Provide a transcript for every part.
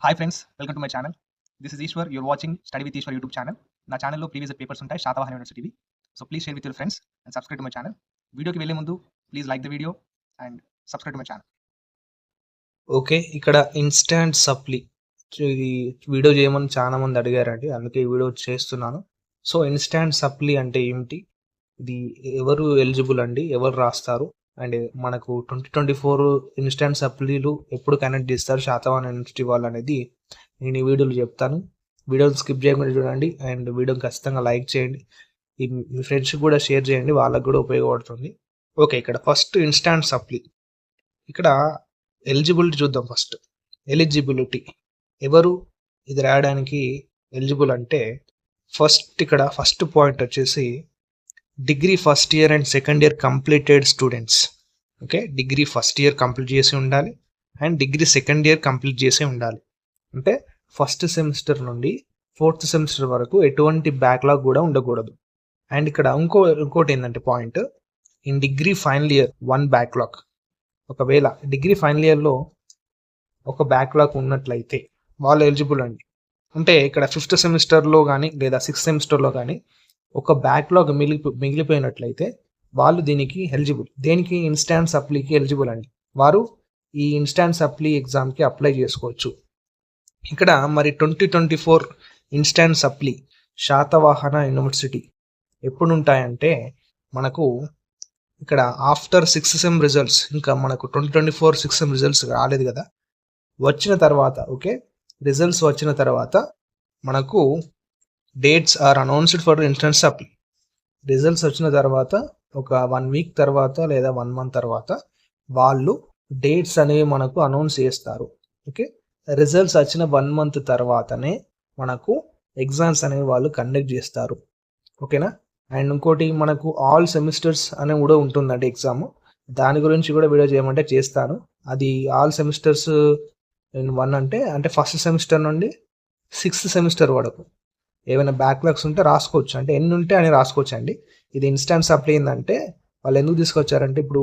Hi friends, welcome to my channel. This is Ishwar. You're watching study with Ishwar YouTube channel. నా ఛానల్లో previous papers ఉంటాయి శాతవాహన యూనివర్సిటీవి. So please share with your friends and subscribe to my channel. వీడియోకి వెళ్ళే ముందు please like the video and subscribe to my channel. Okay, ఇక్కడ instant supply ఇది video చేయమని చాలా మంది అడిగారండి, అందుకే ఈ వీడియో చేస్తున్నాను. సో ఇన్స్టాంట్ సప్లీ అంటే ఏమిటి, ఇది ఎవరు ఎలిజిబుల్ అండి, ఎవరు రాస్తారు, అండ్ మనకు 2024 ఇన్స్టాంట్ సప్లీలు ఎప్పుడు కనెక్ట్ చేస్తారు శాతవాహన యూనివర్సిటీ వాళ్ళు అనేది నేను ఈ వీడియోలో చెప్తాను. వీడియోని స్కిప్ చేయకుండా చూడండి అండ్ వీడియోని ఖచ్చితంగా లైక్ చేయండి. మీ ఫ్రెండ్స్కి కూడా షేర్ చేయండి, వాళ్ళకు కూడా ఉపయోగపడుతుంది. ఓకే, ఇక్కడ ఫస్ట్ ఇన్స్టాంట్ సప్లీ, ఇక్కడ ఎలిజిబిలిటీ చూద్దాం. ఫస్ట్ ఎలిజిబిలిటీ ఎవరు ఇది రాయడానికి ఎలిజిబుల్ అంటే, ఇక్కడ ఫస్ట్ పాయింట్ వచ్చేసి degree first year and second year completed students. Okay, degree first year complete చేసి ఉండాలి and degree second year complete చేసి ఉండాలి. అంటే ఫస్ట్ సెమిస్టర్ నుండి 4th సెమిస్టర్ వరకు ఎటువంటి బ్యాక్లాగ్ కూడా ఉండకూడదు. అండ్ ఇక్కడ ఇంకోటి ఏంటంటే point, in degree final year 1 backlog. ఒకవేళ డిగ్రీ ఫైనల్ ఇయర్లో ఒక బ్యాక్లాగ్ ఉన్నట్లయితే వాళ్ళు ఎలిజిబుల్ అండి. అంటే ఇక్కడ 5th సెమిస్టర్లో కానీ లేదా 6th సెమిస్టర్లో కానీ ఒక బ్యాక్లాగ్ మిగిలిపోయినట్లయితే వాళ్ళు దీనికి ఎలిజిబుల్. దేనికి? ఇన్స్టాంట్ సప్లీకి ఎలిజిబుల్ అండి. వారు ఈ ఇన్స్టాంట్ సప్లీ ఎగ్జామ్కి అప్లై చేసుకోవచ్చు. ఇక్కడ మరి 2024 ఇన్స్టాంట్ సప్లీ శాతవాహన యూనివర్సిటీ ఎప్పుడు ఉంటాయంటే, మనకు ఇక్కడ ఆఫ్టర్ 6th సెమ్ రిజల్ట్స్, ఇంకా మనకు 2024 6th సెమ్ రిజల్ట్స్ రాలేదు కదా, వచ్చిన తర్వాత, ఓకే, రిజల్ట్స్ వచ్చిన తర్వాత మనకు dates are announced for instant supply. Results వచ్చిన తర్వాత ఒక 1 వీక్ తర్వాత లేదా 1 మంత్ తర్వాత వాళ్ళు డేట్స్ అనేవి మనకు అనౌన్స్ చేస్తారు. ఓకే, రిజల్ట్స్ వచ్చిన 1 మంత్ తర్వాతనే మనకు ఎగ్జామ్స్ అనేవి వాళ్ళు కండక్ట్ చేస్తారు. ఓకేనా? అండ్ ఇంకోటి మనకు ఆల్ సెమిస్టర్స్ అనే కూడా ఉంటుందండి ఎగ్జామ్. దాని గురించి కూడా వీడియో చేయమంటే చేస్తాను. అది ఆల్ సెమిస్టర్స్ ఇన్ 1 అంటే ఫస్ట్ సెమిస్టర్ నుండి 6th సెమిస్టర్ వరకు ఏమైనా బ్యాక్లాగ్స్ ఉంటే రాసుకోవచ్చు. అంటే ఎన్ని ఉంటే అని రాసుకోవచ్చు అండి. ఇది ఇన్స్టాంట్ సప్లీ ఏంటంటే వాళ్ళు ఎందుకు తీసుకొచ్చారంటే, ఇప్పుడు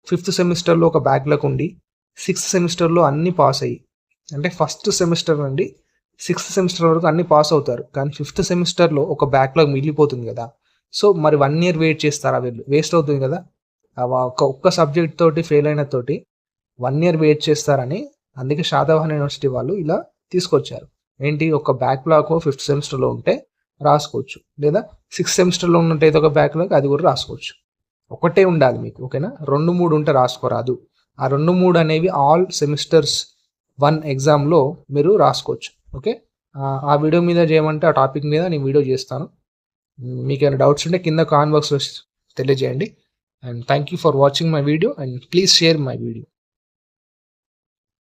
5th సెమిస్టర్లో ఒక బ్యాక్లాగ్ ఉండి 6th సెమిస్టర్లో అన్ని పాస్ అయ్యి, అంటే ఫస్ట్ సెమిస్టర్ నుండి 6th సెమిస్టర్ వరకు అన్ని పాస్ అవుతారు, కానీ 5th సెమిస్టర్లో ఒక బ్యాక్లాగ్ మిగిలిపోతుంది కదా. సో మరి 1 ఇయర్ వెయిట్ చేస్తారా వీళ్ళు? వేస్ట్ అవుతుంది కదా. ఒక్క సబ్జెక్ట్ తోటి ఫెయిల్ అయిన తోటి 1 ఇయర్ వెయిట్ చేస్తారని అందుకే శాతవాహన యూనివర్సిటీ వాళ్ళు ఇలా తీసుకొచ్చారు. ఏంటి, ఒక బ్యాక్లాగ్ 5th సెమిస్టర్లో ఉంటే రాసుకోవచ్చు, లేదా 6th సెమిస్టర్లో ఉన్నట్టయితే ఒక బ్యాక్లాగ్ అది కూడా రాసుకోవచ్చు. ఒకటే ఉండాలి మీకు, ఓకేనా? 2-3 ఉంటే రాసుకోరాదు. ఆ 2-3 అనేవి ఆల్ సెమిస్టర్స్ 1 ఎగ్జామ్లో మీరు రాసుకోవచ్చు. ఓకే, ఆ వీడియో మీద చేయమంటే ఆ టాపిక్ మీద నేను వీడియో చేస్తాను. మీకు ఏమైనా డౌట్స్ ఉంటే కింద కామెంట్ బాక్స్లో తెలియజేయండి. And thank you for watching my video and please share my video.